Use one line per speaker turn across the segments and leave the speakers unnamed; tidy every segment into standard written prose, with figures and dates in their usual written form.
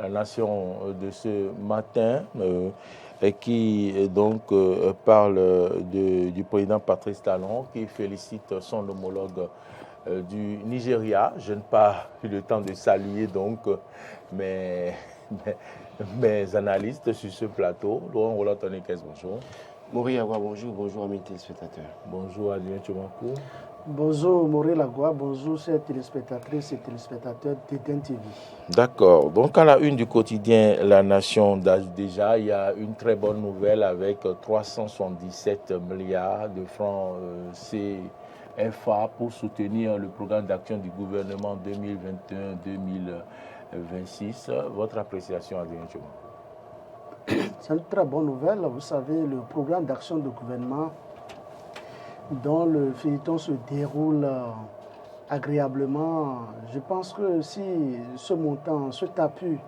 la nation de ce matin et qui donc parle du président Patrice Talon qui félicite son homologue du Nigeria. Je n'ai pas eu le temps de saluer donc mes analystes sur ce plateau. Laurent Roland-Tonekes, bonjour.
Maurice Lagua, bonjour. Bonjour à mes téléspectateurs.
Bonjour Adrien Tchomakou.
Bonjour Maurice Lagua, bonjour chers téléspectatrices et téléspectateurs d'Eden TV.
D'accord. Donc à la une du quotidien La Nation, déjà, il y a une très bonne nouvelle avec 377 milliards de francs CFA pour soutenir le programme d'action du gouvernement 2021-2026. Votre appréciation, Adrien Tchomakou?
C'est une très bonne nouvelle. Vous savez, le programme d'action du gouvernement dont le feuilleton se déroule agréablement. Je pense que si ce montant, cet appui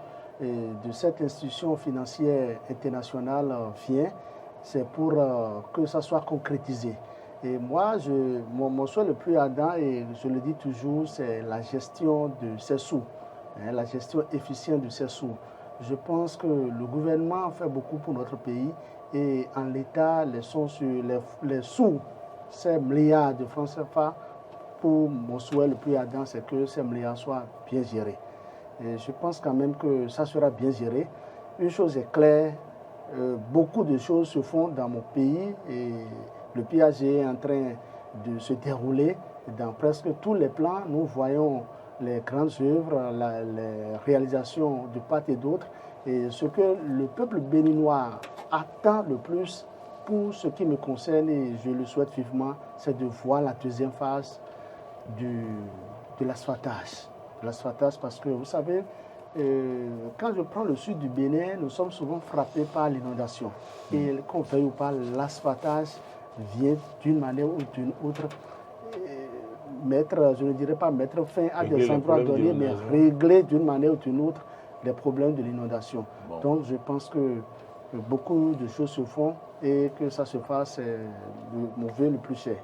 de cette institution financière internationale vient, c'est pour que ça soit concrétisé. Et moi, mon souhait le plus ardent, et je le dis toujours, c'est la gestion de ces sous, la gestion efficiente de ces sous. Je pense que le gouvernement fait beaucoup pour notre pays et en l'état, les sous, ces milliards de francs CFA, pour mon souhait le plus ardent, c'est que ces milliards soient bien gérés. Et je pense quand même que ça sera bien géré. Une chose est claire, beaucoup de choses se font dans mon pays et le PAG est en train de se dérouler dans presque tous les plans. Nous voyons les grandes œuvres, les réalisations de part et d'autre. Et ce que le peuple béninois attend le plus, pour ce qui me concerne, et je le souhaite vivement, c'est de voir la deuxième phase de l'asphaltage. L'asphaltage, parce que vous savez, quand je prends le sud du Bénin, nous sommes souvent frappés par l'inondation. Et qu'on veuille ou pas, l'asphaltage vient d'une manière ou d'une autre je ne dirais pas mettre fin à des endroits donnés, mais régler d'une manière ou d'une autre les problèmes de l'inondation. Bon. Donc je pense que beaucoup de choses se font et que ça se fasse, c'est mon vœu le plus cher.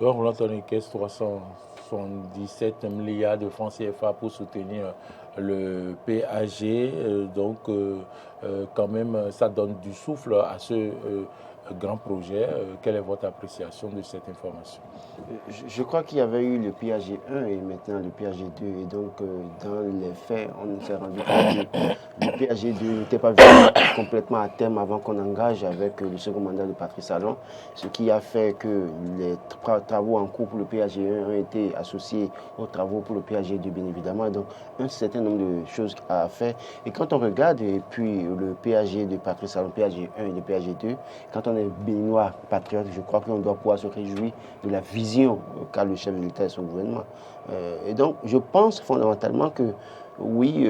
Donc on entend une caisse 377 milliards de francs CFA pour soutenir le PAG. Donc quand même ça donne du souffle à ce grand projet. Quelle est votre appréciation de cette information?
Je crois qu'il y avait eu le PAG 1 et maintenant le PAG 2. Et donc, dans les faits, on s'est rendu compte que le PAG 2 n'était pas venu complètement à terme avant qu'on engage avec le second mandat de Patrice Talon. Ce qui a fait que les travaux en cours pour le PAG 1 ont été associés aux travaux pour le PAG 2, bien évidemment. Donc, un certain nombre de choses à faire. Et quand on regarde, et puis le PAG de Patrice Talon, PAG 1 et le PAG 2, quand on est béninois patriote, je crois qu'on doit pouvoir se réjouir de la vision qu'a le chef de l'État et son gouvernement. Et donc, je pense fondamentalement que oui,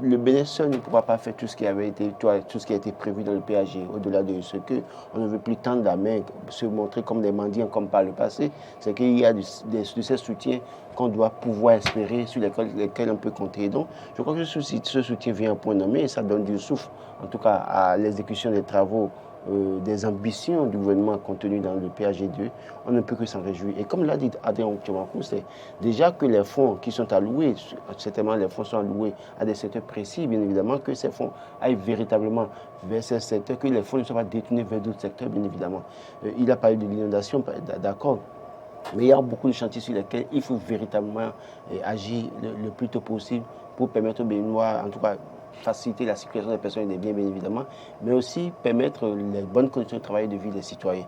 le Bénin seul ne pourra pas faire tout ce qui avait été, tout ce qui a été prévu dans le PAG, au-delà de ce qu'on ne veut plus tendre la main, se montrer comme des mendiants comme par le passé. C'est qu'il y a de ces soutiens qu'on doit pouvoir espérer, sur lesquels on peut compter. Donc, je crois que ce soutien vient à point nommé et ça donne du souffle, en tout cas à l'exécution des travaux, des ambitions du gouvernement contenues dans le PAG2, on ne peut que s'en réjouir. Et comme l'a dit Adrien Tchomakou, c'est déjà que les fonds qui sont alloués, certainement les fonds sont alloués à des secteurs précis, bien évidemment, que ces fonds aillent véritablement vers ces secteurs, que les fonds ne soient pas détournés vers d'autres secteurs, bien évidemment. Il a parlé de l'inondation, d'accord. Mais il y a beaucoup de chantiers sur lesquels il faut véritablement agir le plus tôt possible pour permettre aux Béninois, en tout cas, faciliter la circulation des personnes et des biens, bien évidemment, mais aussi permettre les bonnes conditions de travail et de vie des citoyens.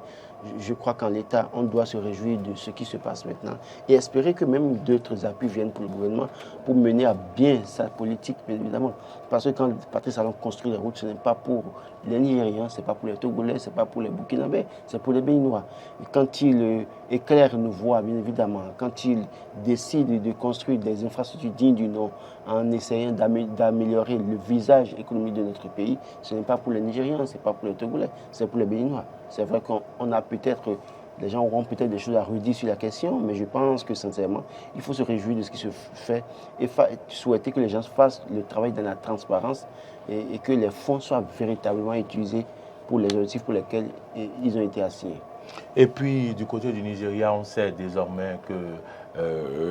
Je crois qu'en l'État, on doit se réjouir de ce qui se passe maintenant et espérer que même d'autres appuis viennent pour le gouvernement pour mener à bien sa politique, bien évidemment. Parce que quand Patrice Talon construit les routes, ce n'est pas pour les Nigériens, ce n'est pas pour les Togolais, ce n'est pas pour les Burkinabés, c'est pour les Béninois. Et quand il éclaire nos voies, bien évidemment, quand il décide de construire des infrastructures dignes du nom en essayant d'améliorer le visage économique de notre pays, ce n'est pas pour les Nigériens, ce n'est pas pour les Togolais, c'est pour les Béninois. C'est vrai qu'on a peut-être, les gens auront peut-être des choses à redire sur la question, mais je pense que sincèrement, il faut se réjouir de ce qui se fait et souhaiter que les gens fassent le travail dans la transparence et que les fonds soient véritablement utilisés pour les objectifs pour lesquels ils ont été assignés.
Et puis, du côté du Nigeria, on sait désormais que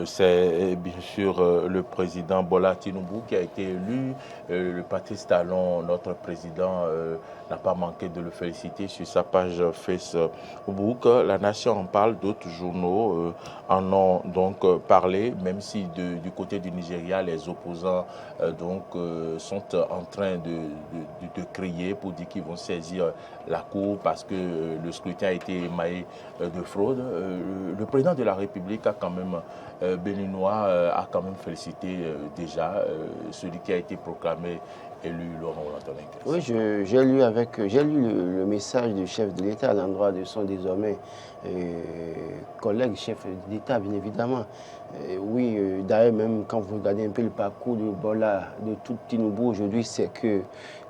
C'est bien sûr le président Bola Tinubu qui a été élu. Le Patrice Talon, notre président, n'a pas manqué de le féliciter sur sa page Facebook. La Nation en parle, d'autres journaux en ont donc parlé, même si du côté du Nigeria, les opposants sont en train de crier pour dire qu'ils vont saisir la cour parce que le scrutin a été émaillé de fraude. Le président de la République a quand même béninois a quand même félicité déjà celui qui a été proclamé élu Laurent Antonin.
Oui, j'ai lu le message du chef de l'État à l'endroit de son désormais collègue chef d'État, bien évidemment. Oui, d'ailleurs, même quand vous regardez un peu le parcours de Bola, de tout Tinubu aujourd'hui, c'est que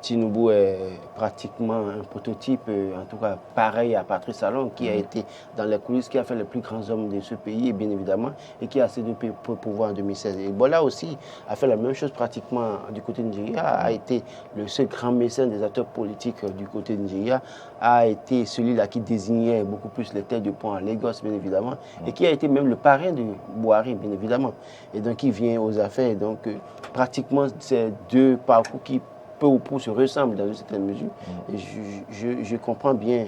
Tinubu est pratiquement un prototype, en tout cas pareil à Patrice Talon, qui a été dans les coulisses, qui a fait les plus grands hommes de ce pays, bien évidemment, et qui a cédé pour pouvoir en 2016. Et Bola aussi a fait la même chose pratiquement du côté de Nigeria, a été le seul grand mécène des acteurs politiques du côté de Nigeria, a été celui-là qui désignait beaucoup plus les têtes de pont à Lagos, bien évidemment, et qui a été même le parrain de Buhari, bien évidemment. Et donc, il vient aux affaires. Donc, pratiquement, c'est deux parcours qui, peu ou prou, se ressemblent dans une certaine mesure. Et je comprends bien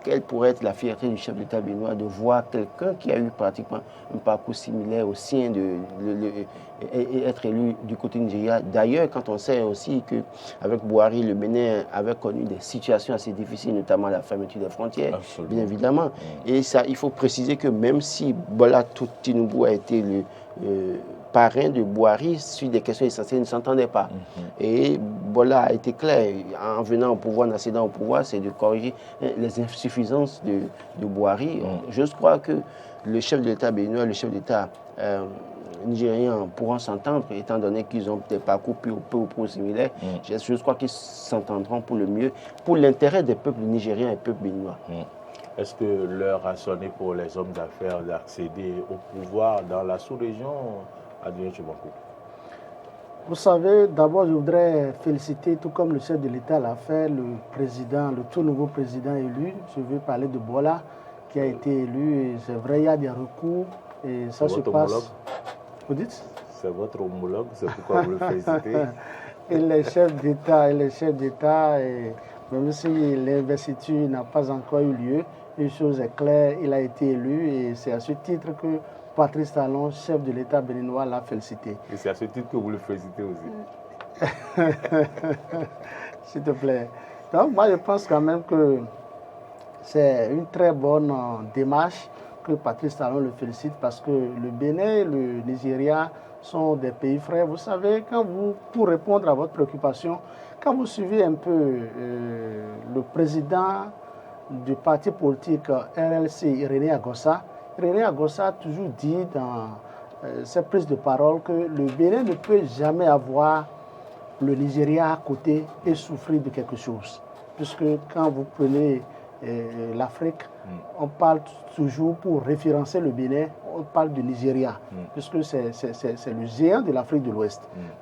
quelle pourrait être la fierté du chef d'État béninois de voir quelqu'un qui a eu pratiquement un parcours similaire au sien et être élu du côté Nigeria. D'ailleurs, quand on sait aussi qu'avec Buhari, le Bénin avait connu des situations assez difficiles, notamment la fermeture des frontières,
absolument,
bien évidemment. Et ça, il faut préciser que même si Bola Tinubu a été le parrain de Buhari, sur des questions essentielles, ils ne s'entendaient pas. Et Bola a été clair, en venant au pouvoir, en accédant au pouvoir, c'est de corriger les insuffisances de Buhari. Je crois que le chef de l'État béninois, le chef d'État nigériens pourront s'entendre, étant donné qu'ils ont des parcours peu ou prou similaires. Je crois qu'ils s'entendront pour le mieux, pour l'intérêt des peuples nigériens et des peuples béninois.
Est-ce que l'heure a sonné pour les hommes d'affaires d'accéder au pouvoir dans la sous-région, Adrien Tchibankou?
Vous savez, d'abord, je voudrais féliciter, tout comme le chef de l'État l'a fait, le tout nouveau président élu. Je veux parler de Bola, qui a été élu. Et c'est vrai, il y a des recours et ça se passe. Homologue. Vous dites?
C'est votre homologue, c'est pourquoi vous le félicitez.
Et les chefs d'État, même si l'investiture n'a pas encore eu lieu, une chose est claire, il a été élu et c'est à ce titre que Patrice Talon, chef de l'État béninois, l'a félicité.
Et c'est à ce titre que vous le félicitez aussi.
S'il te plaît. Donc moi je pense quand même que c'est une très bonne démarche que Patrice Talon le félicite parce que le Bénin et le Nigeria sont des pays frères. Vous savez, pour répondre à votre préoccupation, quand vous suivez un peu le président du parti politique RLC, Irénée Agossa a toujours dit dans ses prises de parole que le Bénin ne peut jamais avoir le Nigeria à côté et souffrir de quelque chose. Puisque quand vous prenez l'Afrique, on parle toujours, pour référencer le Bénin, on parle du Nigeria, puisque c'est le géant de l'Afrique de l'Ouest.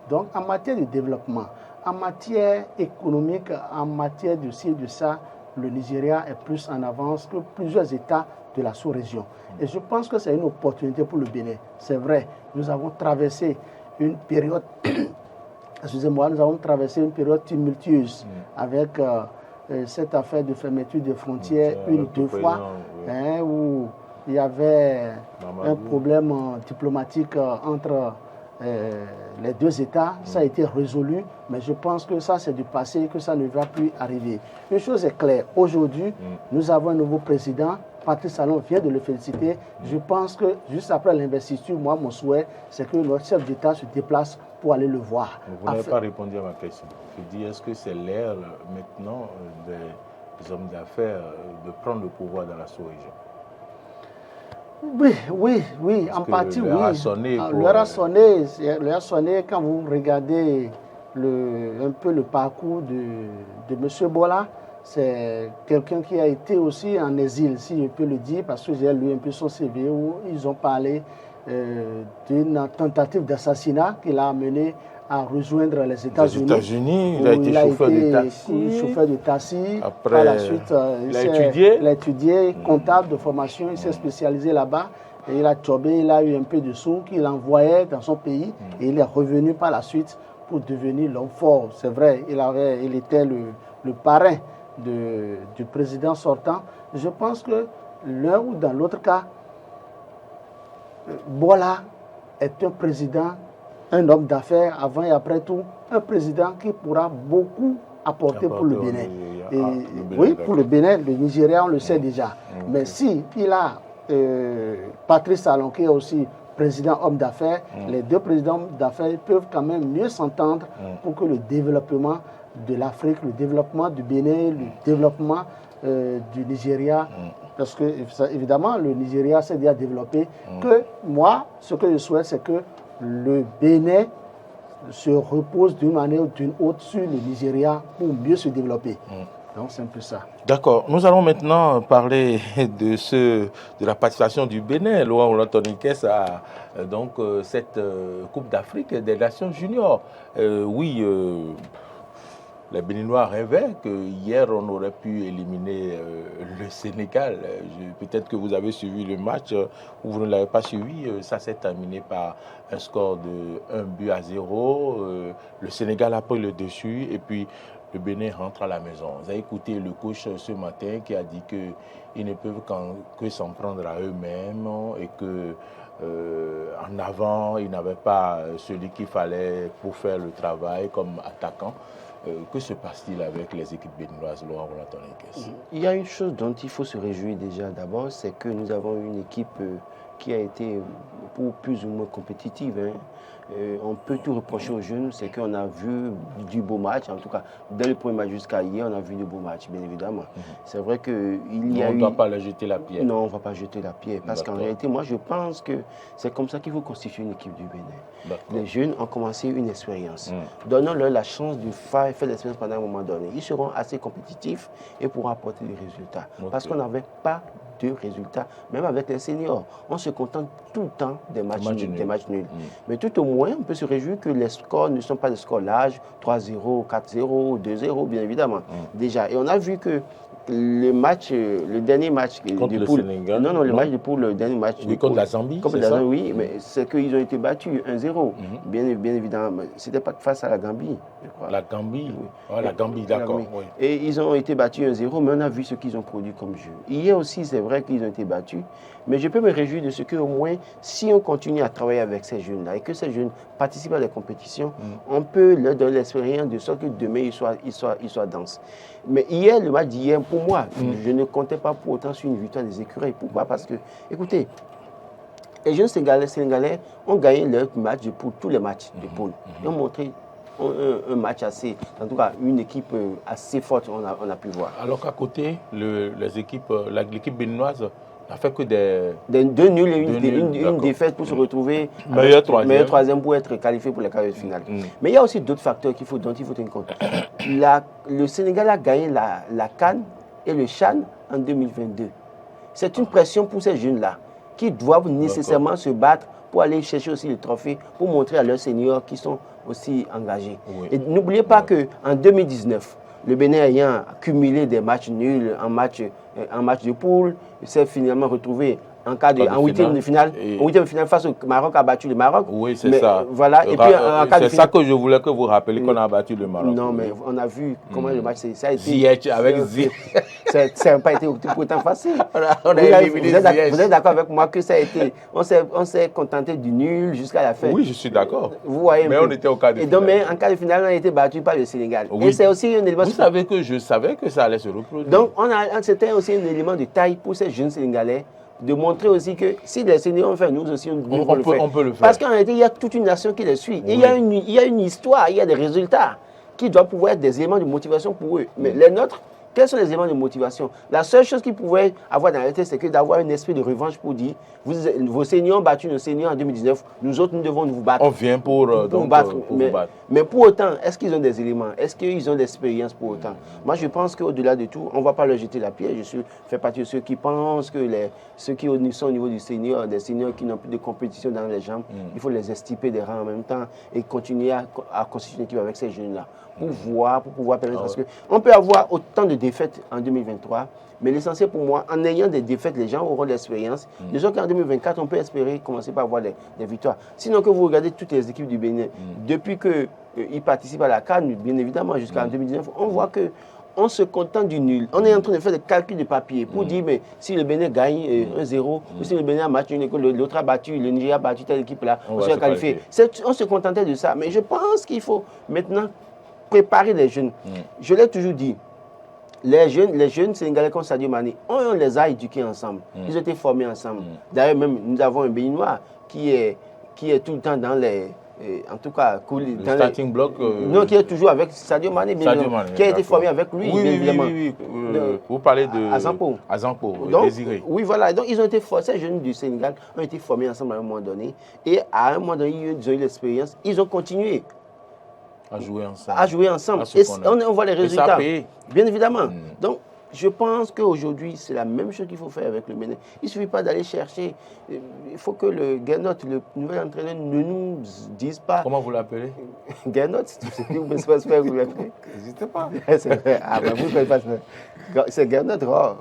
Donc en matière de développement, en matière économique, en matière de ci et de ça, le Nigeria est plus en avance que plusieurs États de la sous-région. Et je pense que c'est une opportunité pour le Bénin. C'est vrai, nous avons traversé une période, nous avons traversé une période tumultueuse avec cette affaire de fermeture des frontières deux fois, où il y avait un problème diplomatique entre les deux États. Ça a été résolu, mais je pense que ça c'est du passé et que ça ne va plus arriver. Une chose est claire, aujourd'hui, nous avons un nouveau président. Patrice Talon vient de le féliciter. Je pense que juste après l'investiture, moi, mon souhait, c'est que notre chef d'État se déplace pour aller le voir.
Vous n'avez pas répondu à ma question. Je dis, est-ce que c'est l'ère maintenant des hommes d'affaires de prendre le pouvoir dans la sous-région?
Oui, en partie, oui. L'heure a sonné quand vous regardez un peu le parcours de M. Bola. C'est quelqu'un qui a été aussi en exil, si je peux le dire, parce que j'ai lu un peu son CV où ils ont parlé d'une tentative d'assassinat qu'il a amené à rejoindre les États-Unis.
Il a été chauffeur de taxi.
Après, par la suite, il a étudié comptable de formation, il s'est spécialisé là-bas. Et il a jobé, il a eu un peu de sous qu'il envoyait dans son pays et il est revenu par la suite pour devenir l'homme fort. C'est vrai, il était le parrain du président sortant. Je pense que l'un ou dans l'autre cas, Bola est un président, un homme d'affaires, avant et après tout, un président qui pourra beaucoup apporter pour le Bénin. Oui, pour le Bénin, le Nigeria, on le sait déjà. Mais si il a Patrice Talon, qui est aussi président homme d'affaires, les deux présidents hommes d'affaires peuvent quand même mieux s'entendre pour que le développement de l'Afrique, le développement du Bénin, le développement du Nigeria, parce que évidemment le Nigeria s'est déjà développé, que moi, ce que je souhaite, c'est que le Bénin se repose d'une manière ou d'une autre sur le Nigeria pour mieux se développer. Donc c'est un peu ça.
D'accord. Nous allons maintenant parler de la participation du Bénin. Laurent Anthony Kess à cette Coupe d'Afrique des Nations Juniors. Les Béninois rêvaient qu'hier, on aurait pu éliminer le Sénégal. Peut-être que vous avez suivi le match ou vous ne l'avez pas suivi. Ça s'est terminé par un score de 1-0. Le Sénégal a pris le dessus et puis le Bénin rentre à la maison. Vous avez écouté le coach ce matin qui a dit qu'ils ne peuvent que s'en prendre à eux-mêmes et que en avant, ils n'avaient pas celui qu'il fallait pour faire le travail comme attaquant. Que se passe-t-il avec les équipes béninoises, Laurent Anthony Kess?
Il y a une chose dont il faut se réjouir déjà d'abord, c'est que nous avons une équipe qui a été pour plus ou moins compétitive. On peut tout reprocher aux jeunes, c'est qu'on a vu du beau match, en tout cas, dès le premier match jusqu'à hier, on a vu de beaux matchs, bien évidemment. C'est vrai qu'il y a
on ne doit pas leur jeter la pierre.
Non, on ne va pas jeter la pierre, parce qu'en réalité, moi, je pense que c'est comme ça qu'il faut constituer une équipe du Bénin. Les jeunes ont commencé une expérience. Donnons-leur la chance de faire l'expérience pendant un moment donné. Ils seront assez compétitifs et pourront apporter des résultats. Parce qu'on n'avait pas de résultats, même avec les seniors. On se contente tout le temps des matchs nuls. Mais tout au moins, on peut se réjouir que les scores ne sont pas des scores larges, 3-0, 4-0, 2-0, bien évidemment. Déjà. Et on a vu que le dernier match
contre
de
le
poule,
Sénégal,
match de poule, le dernier match de
contre
poule,
la Zambie,
contre la Zambie, oui, mais c'est qu'ils ont été battus 1-0, bien évidemment. C'était pas face à la Gambie, je crois.
La Gambie,
oui.
La Gambie, d'accord. Oui.
Et ils ont été battus 1-0, mais on a vu ce qu'ils ont produit comme jeu. Hier aussi, c'est vrai qu'ils ont été battus, mais je peux me réjouir de ce qu'au moins, si on continue à travailler avec ces jeunes-là et que ces jeunes participent à des compétitions, on peut leur donner l'expérience de sorte que demain, ils soient denses. Mais hier, le match d'hier, pour moi, je ne comptais pas pour autant sur une victoire des Écureuils. Pourquoi? Parce que, écoutez, les jeunes Sénégalais ont gagné leur match de poule, tous les matchs de poule. Ils ont montré un match assez, en tout cas, une équipe assez forte, on a pu voir.
Alors qu'à côté, l'équipe béninoise n'a fait que
deux nuls et une défaite pour se retrouver
meilleur
troisième pour être qualifié pour les quarts de finale. Mais il y a aussi d'autres facteurs dont il faut tenir compte. Le Sénégal a gagné la CAN et le CHAN en 2022. C'est une pression pour ces jeunes-là qui doivent nécessairement se battre pour aller chercher aussi le trophée, pour montrer à leurs seniors qu'ils sont aussi engagés. Oui. Et n'oubliez pas qu'en 2019, le Bénin ayant cumulé des matchs nuls en match de poule, s'est finalement retrouvé en huitième de finale. En huitième de finale face au Maroc, a battu le Maroc.
Oui, c'est ça.
Voilà. Et puis,
c'est ça que je voulais que vous rappeliez qu'on a battu le Maroc.
Non, mais on a vu comment le match ça a été.
Ziyech avec Ziyech.
Ça n'a pas été pourtant facile.
Vous
êtes d'accord avec moi que ça a été. On s'est contenté du nul jusqu'à la fin.
Oui, je suis d'accord.
Vous voyez.
Mais on était au quart de finale.
Et donc, en quart de finale, on a été battu par le Sénégal. Oui. Et c'est aussi un élément.
Vous savez que je savais que ça allait se reproduire.
Donc, c'était aussi un élément de taille pour ces jeunes Sénégalais, de montrer aussi que si les seniors ont fait, nous aussi, on peut le faire. Parce qu'en réalité, il y a toute une nation qui les suit. Oui. Il y a une histoire, il y a des résultats qui doivent pouvoir être des éléments de motivation pour eux. Mais les nôtres, quels sont les éléments de motivation? La seule chose qu'ils pouvaient avoir dans la réalité, c'est que d'avoir un esprit de revanche pour dire, vos seniors ont battu nos seniors en 2019, nous autres, nous devons vous battre.
On vient pour vous battre.
Mais pour autant, est-ce qu'ils ont des éléments? Est-ce qu'ils ont de l'expérience pour autant? Moi, je pense qu'au-delà de tout, on ne va pas leur jeter la pierre. Je fais partie de ceux qui pensent que ceux qui sont au niveau du senior, des seniors qui n'ont plus de compétition dans les jambes, il faut les estiper des rangs en même temps et continuer à constituer une équipe avec ces jeunes-là pour pouvoir permettre. Parce qu'on peut avoir autant de défaites en 2023. Mais l'essentiel pour moi, en ayant des défaites, les gens auront de l'expérience. Déjà qu'en 2024, on peut espérer commencer par avoir des victoires. Sinon, que vous regardez toutes les équipes du Bénin, depuis qu'ils participent à la CAN, bien évidemment, jusqu'en 2019, on voit que on se contente du nul. On est en train de faire des calculs de papier pour dire, mais si le Bénin gagne 1-0, ou si le Bénin a match l'autre a battu, le Nigeria a battu telle équipe-là, on se qualifié. On se contentait de ça. Mais je pense qu'il faut maintenant préparer les jeunes. Je l'ai toujours dit. Les jeunes Sénégalais comme Sadio Mané, on les a éduqués ensemble. Ils ont été formés ensemble. D'ailleurs, même, nous avons un Béninois qui est tout le temps dans les... en tout cas,
le starting block.
Non, qui est toujours avec Sadio Mané, qui a été formé avec lui,
bien évidemment. Vous parlez de
Azampo,
Désiré.
Oui, voilà. Donc, ils ont été formés, ces jeunes du Sénégal ont été formés ensemble à un moment donné. Et à un moment donné, ils ont eu l'expérience. Ils ont continué
à jouer ensemble.
Et on voit les résultats.
Et ça a payé.
Bien évidemment. Donc, je pense qu'aujourd'hui, c'est la même chose qu'il faut faire avec le Bénin. Il ne suffit pas d'aller chercher. Il faut que le Gernot, le nouvel entraîneur, ne nous dise pas...
Comment vous l'appelez?
Gernot, vous l'appelez.
N'hésitez pas.
C'est vrai. Ah, ben vous ne faites pas ça. C'est Gernot Rohr.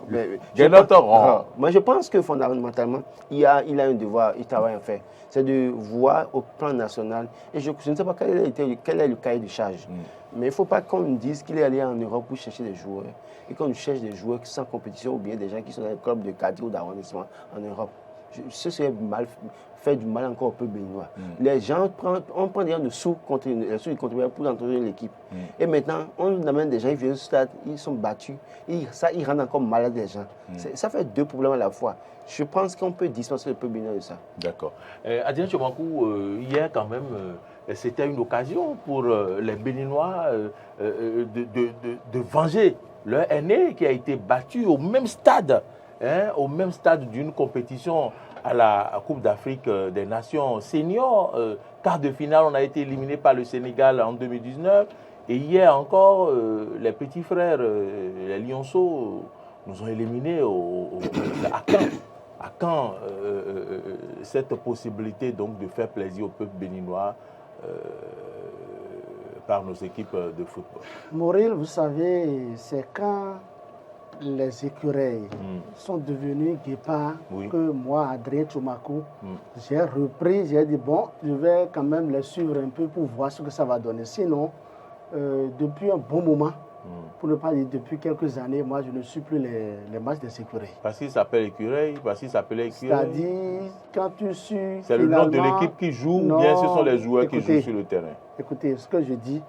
Gernot Rohr.
Moi, je pense que fondamentalement, il a un devoir, il travaille en fait. C'est de voir au plan national. Et je ne sais pas quel est le cahier de charge. Mais il ne faut pas qu'on nous dise qu'il est allé en Europe pour chercher des joueurs. Et qu'on cherche des joueurs sans compétition ou bien des gens qui sont dans les clubs de quartier ou d'arrondissement en Europe. Ce serait faire du mal encore au peuple béninois. Les gens prennent des gens de sous pour entretenir l'équipe. Et maintenant, on amène des gens, ils viennent au stade, ils sont battus. Ils rendent encore malades les gens. Ça fait deux problèmes à la fois. Je pense qu'on peut dispenser le peuple béninois de ça.
D'accord. Adrien Tchouamakou, hier quand même, c'était une occasion pour les Béninois de venger leur aîné qui a été battu au même stade d'une compétition à la Coupe d'Afrique des Nations seniors. Quart de finale, on a été éliminé par le Sénégal en 2019. Et hier encore, les petits frères, les Lionceaux, nous ont éliminés à Caen. À quand cette possibilité donc de faire plaisir au peuple béninois par nos équipes de football?
Mauril, vous savez, c'est quand les écureuils sont devenus guépards que moi, Adrien Tchouamakou, j'ai repris, j'ai dit bon, je vais quand même les suivre un peu pour voir ce que ça va donner. Sinon, depuis un bon moment, pour ne pas dire depuis quelques années, moi je ne suis plus les matchs des écureuils.
Parce qu'il s'appelle écureuil, parce qu'il s'appelait écureuil.
C'est-à-dire, quand tu suis.
C'est le nom de l'équipe qui joue ou bien ce sont les joueurs qui jouent sur le terrain?
Écoutez, ce que je dis,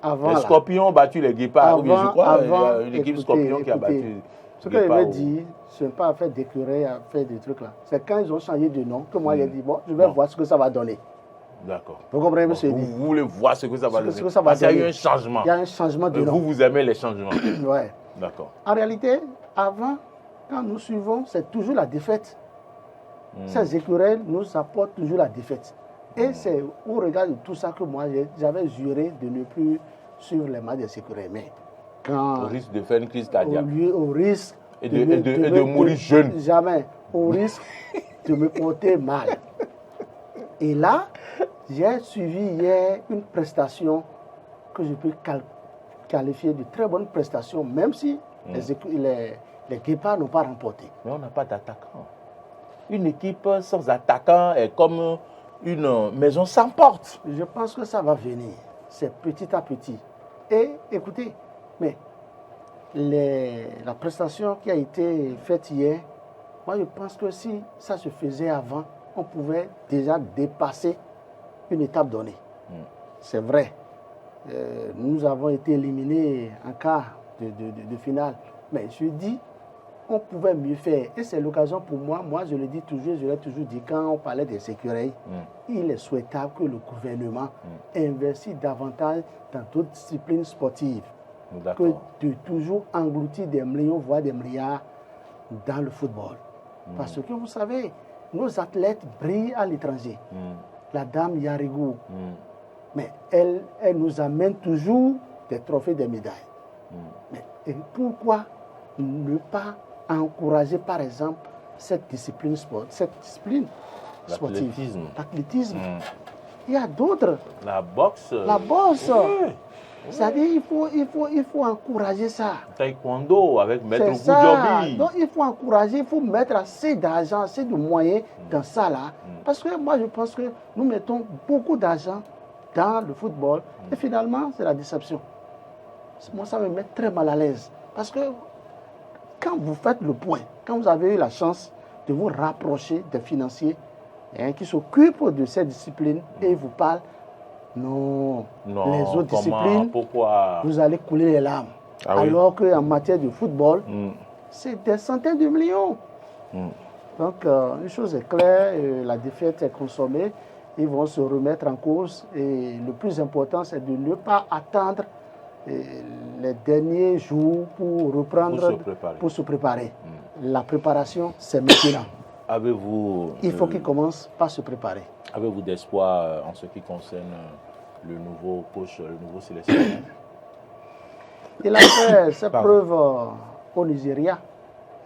avant.
Les Scorpions ont battu les Guépards, ou bien je crois, il y a une équipe Scorpion qui a battu.
Ce que je veux dire, ce n'est pas à faire d'écureuil, à faire des trucs là. C'est quand ils ont changé de nom que moi j'ai dit, bon, je vais voir ce que ça va donner.
D'accord.
Vous comprenez, monsieur?
Vous voulez voir ce que ça va donner?
Parce
qu'il y a eu un changement.
Il y a un changement de nom.
Vous aimez les changements?
Oui.
D'accord.
En réalité, avant, quand nous suivons, c'est toujours la défaite. Ces écureuils nous apportent toujours la défaite. Et c'est au regard de tout ça que moi, j'avais juré de ne plus suivre les matchs des écureuils. Mais quand...
Au risque de faire une crise cardiaque.
Au risque...
Et de mourir jeune.
Jamais. Au risque de me porter mal. Et là, j'ai suivi hier une prestation que je peux qualifier de très bonne prestation, même si les Guépards n'ont pas remporté.
Mais on n'a pas d'attaquant. Une équipe sans attaquant est comme une maison sans porte.
Je pense que ça va venir. C'est petit à petit. Et écoutez, mais la prestation qui a été faite hier, moi je pense que si ça se faisait avant, on pouvait déjà dépasser une étape donnée. C'est vrai. Nous avons été éliminés en quart de finale. Mais je dis, on pouvait mieux faire. Et c'est l'occasion pour moi, je le dis toujours, je l'ai toujours dit, quand on parlait des écureuils, il est souhaitable que le gouvernement investisse davantage dans d'autres disciplines sportives que de toujours engloutir des millions, voire des milliards dans le football. Parce que vous savez, nos athlètes brillent à l'étranger. La dame Yarigou, mais elle nous amène toujours des trophées, des médailles. Mais pourquoi ne pas encourager, par exemple, cette discipline sportive, l'athlétisme. Il y a d'autres.
La boxe.
La boxe. C'est-à-dire il faut encourager ça.
Taekwondo avec Maître
C'est ça.
Goudiaby.
Donc il faut encourager, il faut mettre assez d'argent, assez de moyens dans ça là. Parce que moi je pense que nous mettons beaucoup d'argent dans le football et finalement c'est la déception. Moi ça me met très mal à l'aise. Parce que quand vous faites le point, quand vous avez eu la chance de vous rapprocher des financiers qui s'occupent de cette discipline et ils vous parlent, non, les autres disciplines,
pourquoi?
vous allez couler les larmes.
Ah oui.
Alors qu'en matière de football, c'est des centaines de millions. Donc, une chose est claire, la défaite est consommée, ils vont se remettre en cause et le plus important, c'est de ne pas attendre les derniers jours pour reprendre, pour se préparer. La préparation, c'est maintenant. Il faut qu'ils commencent par se préparer.
Avez-vous d'espoir en ce qui concerne le nouveau coach, le nouveau sélectionneur?
Il a fait ses preuves au Nigeria.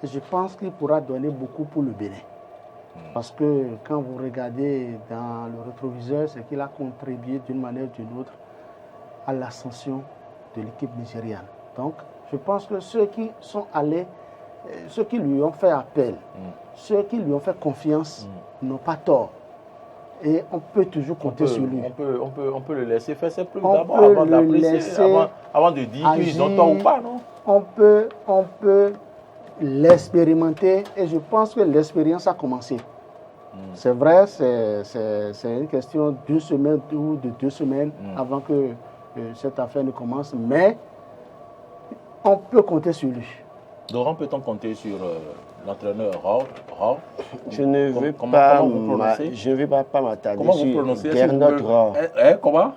Et je pense qu'il pourra donner beaucoup pour le Bénin. Parce que quand vous regardez dans le rétroviseur, c'est qu'il a contribué d'une manière ou d'une autre à l'ascension de l'équipe nigériane. Donc, je pense que ceux qui sont allés, ceux qui lui ont fait appel, ceux qui lui ont fait confiance n'ont pas tort. Et on peut toujours compter sur lui.
On peut le laisser faire ses preuves d'abord avant d'apprécier, avant de dire qu'ils ont tort ou pas, non?
On peut l'expérimenter et je pense que l'expérience a commencé. C'est vrai, c'est une question d'une semaine ou de 2 semaines avant que cette affaire ne commence, mais on peut compter sur lui.
Laurent, peut-on compter sur l'entraîneur Raw?
Je ne veux pas m'attarder sur Gernot Raw.
Comment?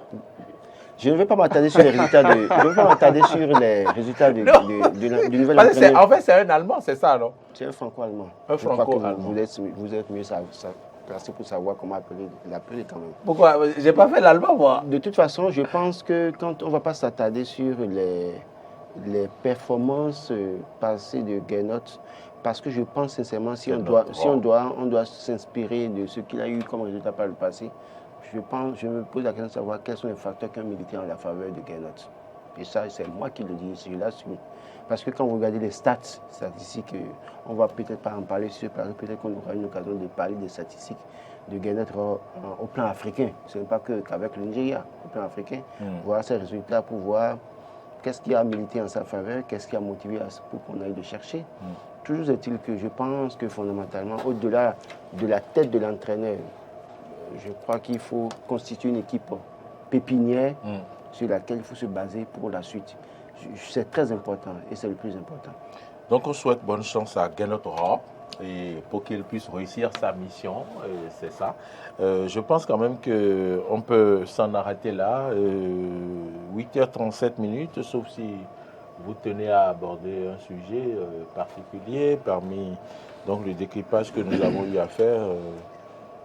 Je ne veux pas m'attarder sur les résultats de. Je ne veux pas m'attarder sur les résultats du nouvel entraîneur.
En fait, c'est un Allemand, c'est ça, non?
C'est un franco-allemand.
Un franco-allemand.
Vous êtes mieux placé pour savoir comment l'appeler quand même.
Pourquoi? J'ai pas fait l'allemand, moi.
De toute façon, je pense que quand on ne va pas s'attarder sur les performances passées de Gernot, parce que je pense sincèrement, si on doit s'inspirer de ce qu'il a eu comme résultat par le passé, je me pose la question de savoir quels sont les facteurs qui ont milité en la faveur de Gernot. Et ça, c'est moi qui le dis, je l'assume. Parce que quand vous regardez les statistiques, on va peut-être pas en parler sur peut-être qu'on aura une occasion de parler des statistiques de Gernot au plan africain. Ce n'est pas qu'avec le Nigeria, au plan africain. Voir ces résultats pour voir qu'est-ce qui a milité en sa faveur, qu'est-ce qui a motivé pour qu'on aille le chercher. Toujours est-il que je pense que fondamentalement, au-delà de la tête de l'entraîneur, je crois qu'il faut constituer une équipe pépinière sur laquelle il faut se baser pour la suite. C'est très important et c'est le plus important.
Donc on souhaite bonne chance à Gernot Raw et pour qu'il puisse réussir sa mission, c'est ça. Je pense quand même qu'on peut s'en arrêter là. 8h37 minutes, sauf si vous tenez à aborder un sujet particulier parmi donc, le décrypage que nous avons eu à faire.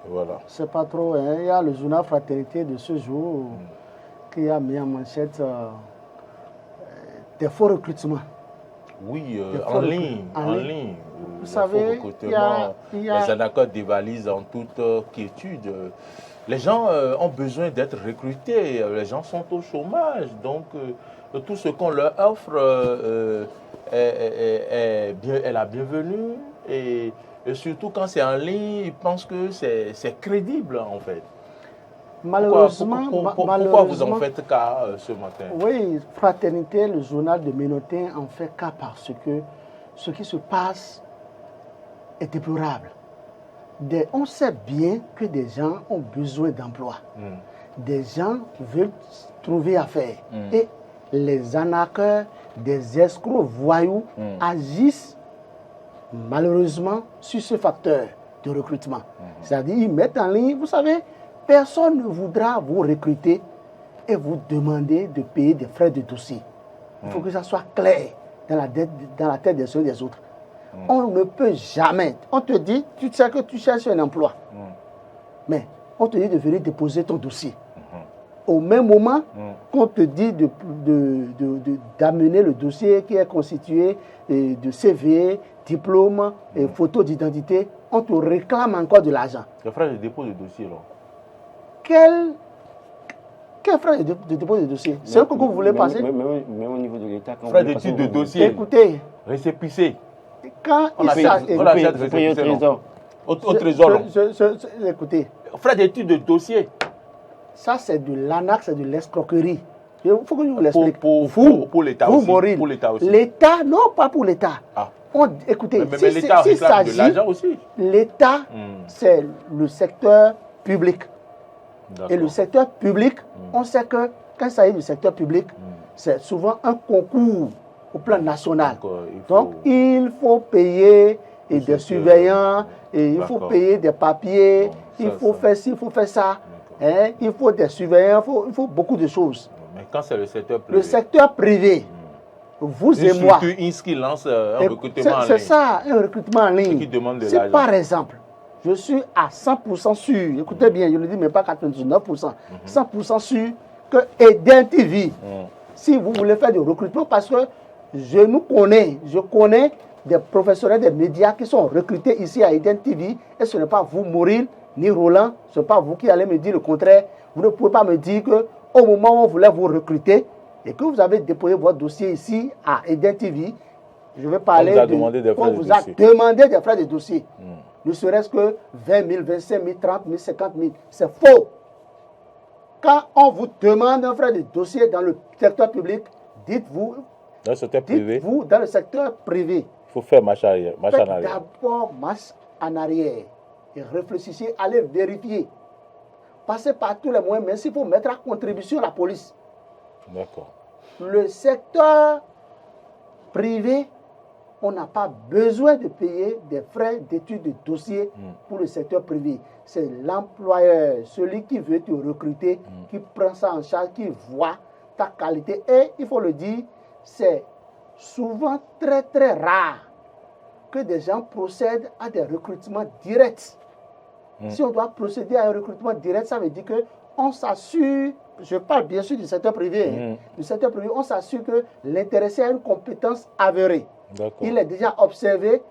Voilà.
C'est pas trop. Hein. Il y a le journal Fraternité de ce jour qui a mis en manchette des faux recrutements.
Oui, en ligne.
Vous savez,
les Anacos dévalisent en toute quiétude. Les gens ont besoin d'être recrutés. Les gens sont au chômage. Donc, tout ce qu'on leur offre est la bienvenue. Et surtout quand c'est en ligne, ils pensent que c'est crédible, en fait.
Malheureusement,
pourquoi vous en faites cas ce matin?
Oui, Fraternité, le journal de Ménotin en fait cas parce que ce qui se passe est déplorable. On sait bien que des gens ont besoin d'emploi. Des gens veulent trouver affaire. Et les arnaqueurs, des escrocs voyous agissent malheureusement sur ce facteur de recrutement. C'est-à-dire, ils mettent en ligne, vous savez, personne ne voudra vous recruter et vous demander de payer des frais de dossier. Il faut que ça soit clair dans la tête des uns et des autres. On ne peut jamais. On te dit, tu sais que tu cherches un emploi. Mais on te dit de venir déposer ton dossier. Au même moment qu'on te dit d'amener le dossier qui est constitué de CV, diplôme et photo d'identité, on te réclame encore de l'argent.
Les frais de dépôt de dossier, là.
Quel frais de dépôt de dossier? C'est eux que vous voulez passer?
Même au niveau de l'État.
Frais d'étude de dossier.
Écoutez,
Récépissé.
quand
On
il
achète
s'agit...
Vous payez au trésor.
Au trésor. non.
Écoutez,
Frais d'étude de dossier.
ça c'est de l'anac, c'est de l'escroquerie. Il faut que je vous l'explique.
Pour l'État
Vous,
aussi.
Maureen,
Pour l'État aussi.
l'État, non, pas pour l'État.
Ah.
Écoutez,
Mais l'État réclame de l'argent aussi.
l'État, c'est le secteur public.
D'accord.
Et le secteur public, on sait que quand il s'agit du secteur public, c'est souvent un concours au plan national. Donc, il faut payer et des surveillants, et il faut payer des papiers, il faut faire ci, il faut faire ça. Hein, il faut des surveillants, il faut beaucoup de choses.
Mais quand c'est le secteur privé.
Le secteur privé, vous et moi.
Surtout qui lance un recrutement en ligne.
C'est ça, un recrutement en ligne.
Qui demande de
Si
l'argent.
par exemple, je suis à 100% sûr, écoutez bien, je ne dis même pas 99%, 100% sûr que Eden TV, si vous voulez faire du recrutement, parce que je connais des professionnels des médias qui sont recrutés ici à Eden TV, et ce n'est pas vous, Maureen, ni Roland, ce n'est pas vous qui allez me dire le contraire. Vous ne pouvez pas me dire qu'au moment où on voulait vous recruter, et que vous avez déposé votre dossier ici à Eden TV, je vais parler
on vous a
demandé des frais de dossier. Ne serait-ce que 20 000, 25 000, 30 000, 50 000. C'est faux. Quand on vous demande un frais de dossier dans le secteur public, dites-vous
Dans le secteur privé,
dites-vous dans le secteur privé.
il faut faire marche arrière.
Faites d'abord marche en arrière et réfléchissez, allez vérifier. Passez par tous les moyens, mais s'il faut mettre à contribution la police.
D'accord.
Le secteur privé, on n'a pas besoin de payer des frais d'études de dossier pour le secteur privé. C'est l'employeur, celui qui veut te recruter, qui prend ça en charge, qui voit ta qualité. Et il faut le dire, c'est souvent très très rare que des gens procèdent à des recrutements directs. Si on doit procéder à un recrutement direct, ça veut dire qu'on s'assure, je parle bien sûr du secteur privé, du secteur privé, on s'assure que l'intéressé a une compétence avérée. Il est déjà observé,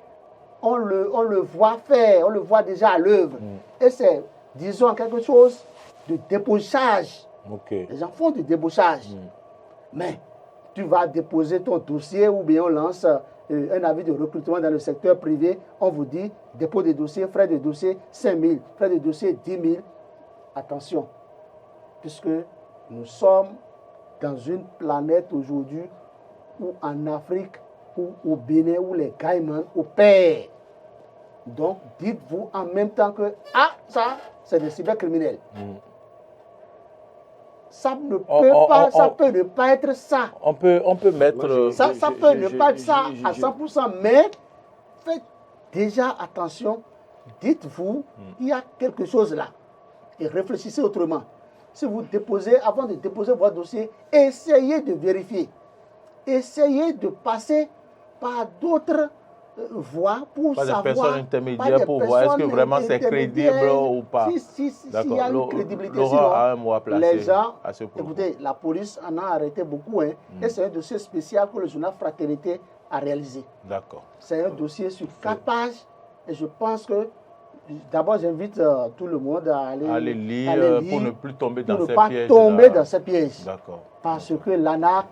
on le voit faire, on le voit déjà à l'œuvre. Et c'est, disons, quelque chose de débauchage. Les gens font du débauchage. Mais tu vas déposer ton dossier ou bien on lance un avis de recrutement dans le secteur privé, on vous dit dépôt de dossier, frais de dossier 5 000, frais de dossier 10 000. Attention, puisque nous sommes dans une planète aujourd'hui où en Afrique, ou au Bénin, où les Caïmans opèrent. Donc, dites-vous en même temps que ça, c'est des cybercriminels. Ça ne peut ne pas être ça.
On peut mettre...
Ça peut ne pas être ça à 100%, mais faites déjà attention. Dites-vous, il y a quelque chose là. Et réfléchissez autrement. Si vous déposez, avant de déposer votre dossier, essayez de vérifier. Essayez de passer par d'autres voies pour savoir.
Des personnes intermédiaires pour voir est-ce que vraiment c'est crédible ou pas.
S'il y a une crédibilité,
Laurent a un mot à placer
les gens,
à ce propos.
Écoutez, la police en a arrêté beaucoup. Et c'est un dossier spécial que le journal Fraternité a réalisé.
D'accord.
C'est un dossier sur 4 pages. Et je pense que, d'abord, j'invite tout le monde à aller
lire pour ne plus tomber dans ces pièges.
Pour ne pas tomber dans ces pièges.
D'accord.
Parce que l'ANAC,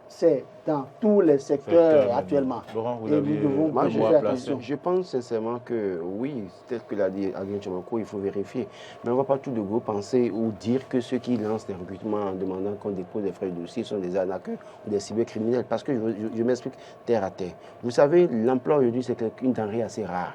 c'est dans tous les secteurs actuellement.
Laurent, vous
et
aviez
nous devons faire attention.
Je pense sincèrement que oui, peut-être que l'a dit Adrien Tchomako, il faut vérifier. Mais on ne va pas tout de go penser ou dire que ceux qui lancent des recrutements en demandant qu'on dépose des frais de dossier sont des arnaqueurs ou des cybercriminels. Parce que je m'explique terre à terre. Vous savez, l'emploi aujourd'hui, c'est une denrée assez rare.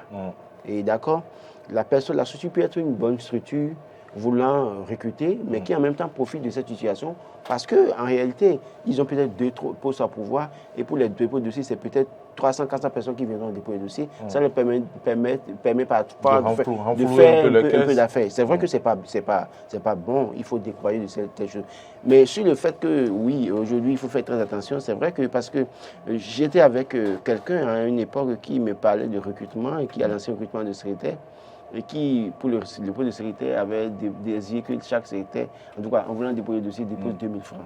Et d'accord, la société peut être une bonne structure voulant recruter, mais qui en même temps profite de cette situation parce qu'en réalité, ils ont peut-être 2 postes à pouvoir et pour les dépôts de dossiers, c'est peut-être 300-400 personnes qui viendront déposer le dossier. Ça leur permet parfois de faire un peu d'affaires. C'est vrai que c'est pas bon, il faut déployer de telles choses. Mais sur le fait que, oui, aujourd'hui, il faut faire très attention, c'est vrai que parce que j'étais avec quelqu'un à une époque qui me parlait de recrutement et qui a lancé un recrutement de secrétaire et qui, pour le poste de secrétaire, avait désiré que chaque secrétaire, en tout cas, en voulant déposer le dossier, dépose 2 000 francs.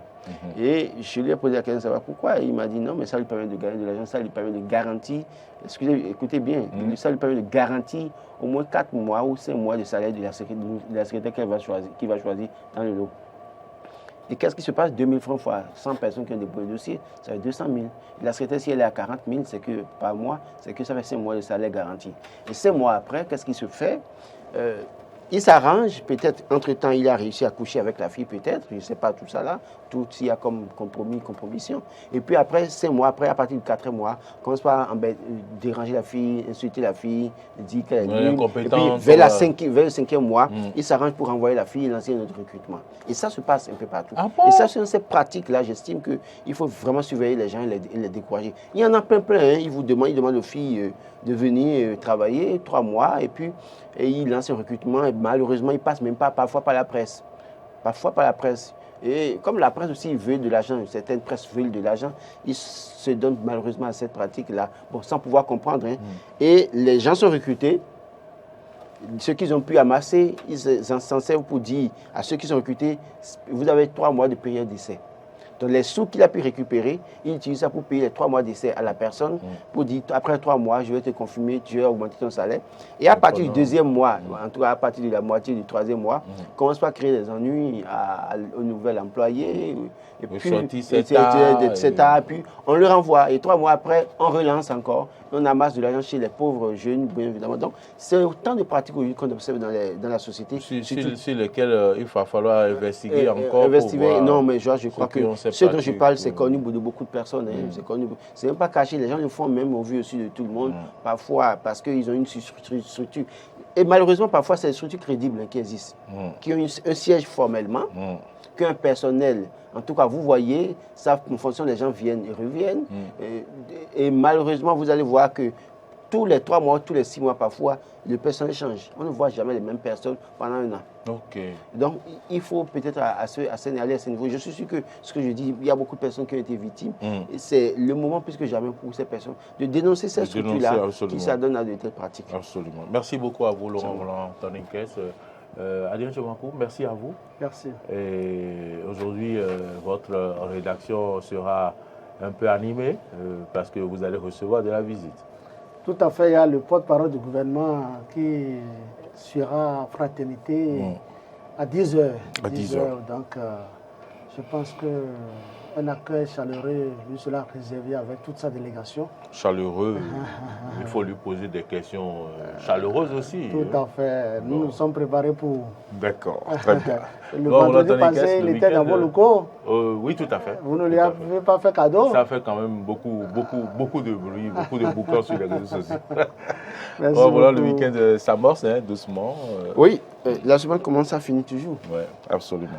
Et je lui ai posé la question de savoir pourquoi. Et il m'a dit non, mais ça lui permet de gagner de l'argent, ça lui permet de garantir, écoutez bien, ça lui permet de garantir au moins 4 mois ou 5 mois de salaire de la secrétaire qu'il va choisir dans le lot. Et qu'est-ce qui se passe? 2 000 francs fois 100 personnes qui ont déposé le dossier, ça fait 200 000. Et la secrétaire, si elle est à 40 000, c'est que par mois, c'est que ça fait 5 mois de salaire garanti. Et 5 mois après, qu'est-ce qui se fait? Il s'arrange, peut-être, entre-temps, il a réussi à coucher avec la fille, peut-être, je ne sais pas tout ça là, tout il y a comme compromission. Et puis après, 5 mois après, à partir de 4 mois, on commence par déranger la fille, insulter la fille, dire qu'elle est nulle. Et puis vers le 5e mois, il s'arrange pour envoyer la fille et lancer un autre recrutement. Et ça se passe un peu partout.
Ah bon?
Et ça, c'est cette pratique-là, j'estime qu'il faut vraiment surveiller les gens et les décourager. Il y en a plein, hein. Ils demandent aux filles de venir travailler 3 mois et puis ils lancent un recrutement et malheureusement, ils ne passent même pas parfois par la presse. Parfois par la presse. Et comme la presse aussi veut de l'argent, certaines presses veulent de l'argent, ils se donnent malheureusement à cette pratique-là, bon, sans pouvoir comprendre. Hein. Et les gens sont recrutés. Ce qu'ils ont pu amasser, ils s'en servent pour dire à ceux qui sont recrutés, vous avez 3 mois de période d'essai. Donc les sous qu'il a pu récupérer, il utilise ça pour payer les 3 mois d'essai à la personne, pour dire après 3 mois, je vais te confirmer, tu vas augmenter ton salaire. Et à partir du 2e mois, en tout cas à partir de la moitié du 3e mois, commence par créer des ennuis au nouvel employé. Et puis, puis on le renvoie. Et 3 mois après, on relance encore. On amasse de l'argent chez les pauvres jeunes, bien évidemment. Donc, c'est autant de pratiques qu'on observe dans la société.
Sur lesquelles il va falloir investiguer encore.
Non, mais je crois que ce dont je parle, c'est connu de beaucoup de personnes. Hein. C'est même pas caché. Les gens le font même au vu aussi de tout le monde. Parfois, parce qu'ils ont une structure. Et malheureusement, parfois, c'est des structures crédibles qui existent, qui ont un siège formellement, qu'un personnel, en tout cas, vous voyez, ça, en fonction des gens viennent et reviennent. Et malheureusement, vous allez voir que tous les 3 mois, tous les 6 mois, parfois, le personnel change. On ne voit jamais les mêmes personnes pendant un an.
Okay.
Donc, il faut peut-être aller à ce niveau. Je suis sûr que ce que je dis, il y a beaucoup de personnes qui ont été victimes. Et c'est le moment plus que jamais pour ces personnes de dénoncer ces structures-là qui s'adonnent à de telles pratiques.
Absolument. Merci beaucoup à vous, Laurent Roland Toninkès. Adrien Chemankou, merci à vous.
Merci.
Et aujourd'hui, votre rédaction sera un peu animée parce que vous allez recevoir de la visite.
Tout à fait, il y a le porte-parole du gouvernement qui sera en fraternité à 10h.
À 10h.
Donc, je pense qu'un accueil chaleureux lui sera réservé avec toute sa délégation.
Chaleureux, il faut lui poser des questions chaleureuses aussi.
Tout à fait, nous sommes préparés pour...
D'accord, très bien.
Le vendredi passé, il était dans vos locaux.
Oui, tout à fait.
Vous ne lui avez pas fait cadeau?
Ça fait quand même beaucoup de bruit, beaucoup de boucan sur les réseaux sociaux.
Voilà,
le week-end s'amorce doucement.
Oui, la semaine commence, ça finit toujours.
Oui, absolument.